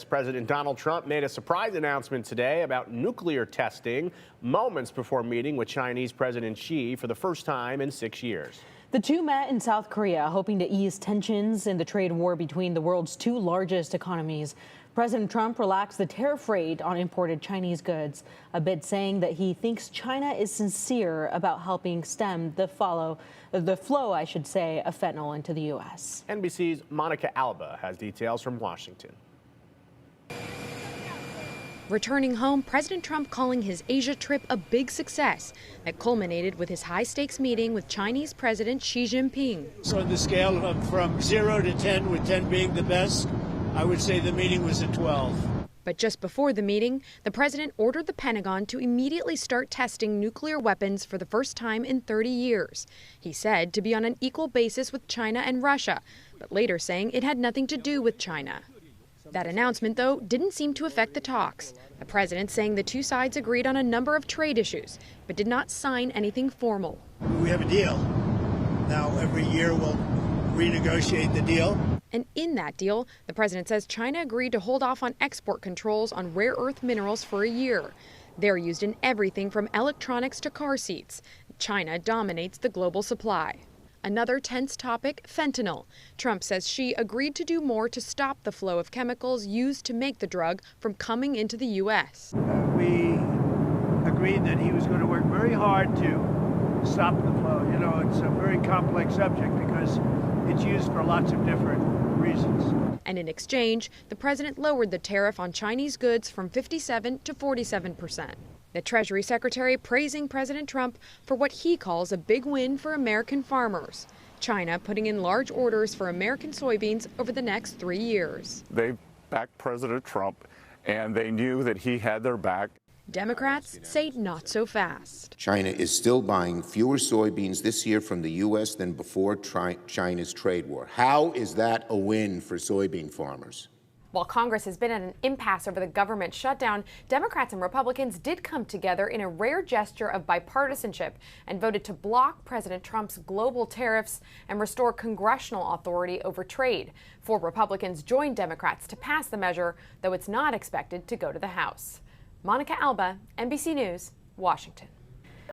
President Donald Trump made a surprise announcement today about nuclear testing moments before meeting with Chinese President Xi for the first time in 6 years. The two met in South Korea, hoping to ease tensions in the trade war between the world's two largest economies. President Trump relaxed the tariff rate on imported Chinese goods, a bit saying that he thinks China is sincere about helping stem the flow, of fentanyl into the U.S. NBC's Monica Alba has details from Washington. Returning home, President Trump calling his Asia trip a big success that culminated with his high-stakes meeting with Chinese President Xi Jinping. So on the scale from 0 to 10, with 10 being the best, I would say the meeting was a 12. But just before the meeting, the president ordered the Pentagon to immediately start testing nuclear weapons for the first time in 30 years. He said to be on an equal basis with China and Russia, but later saying it had nothing to do with China. That announcement, though, didn't seem to affect the talks. The president saying the two sides agreed on a number of trade issues, but did not sign anything formal. We have a deal. Now, every year we'll renegotiate the deal. And in that deal, the president says China agreed to hold off on export controls on rare earth minerals for a year. They're used in everything from electronics to car seats. China dominates the global supply. Another tense topic, fentanyl. Trump says Xi agreed to do more to stop the flow of chemicals used to make the drug from coming into the U.S. We agreed that he was going to work very hard to stop the flow. You know, it's a very complex subject because it's used for lots of different reasons. And in exchange, the president lowered the tariff on Chinese goods from 57% to 47%. The Treasury Secretary praising President Trump for what he calls a big win for American farmers. China putting in large orders for American soybeans over the next 3 years. They backed President Trump, and they knew that he had their back. Democrats say not so fast. China is still buying fewer soybeans this year from the U.S. than before China's trade war. How is that a win for soybean farmers? While Congress has been at an impasse over the government shutdown, Democrats and Republicans did come together in a rare gesture of bipartisanship and voted to block President Trump's global tariffs and restore congressional authority over trade. 4 Republicans joined Democrats to pass the measure, though it's not expected to go to the House. Monica Alba, NBC News, Washington.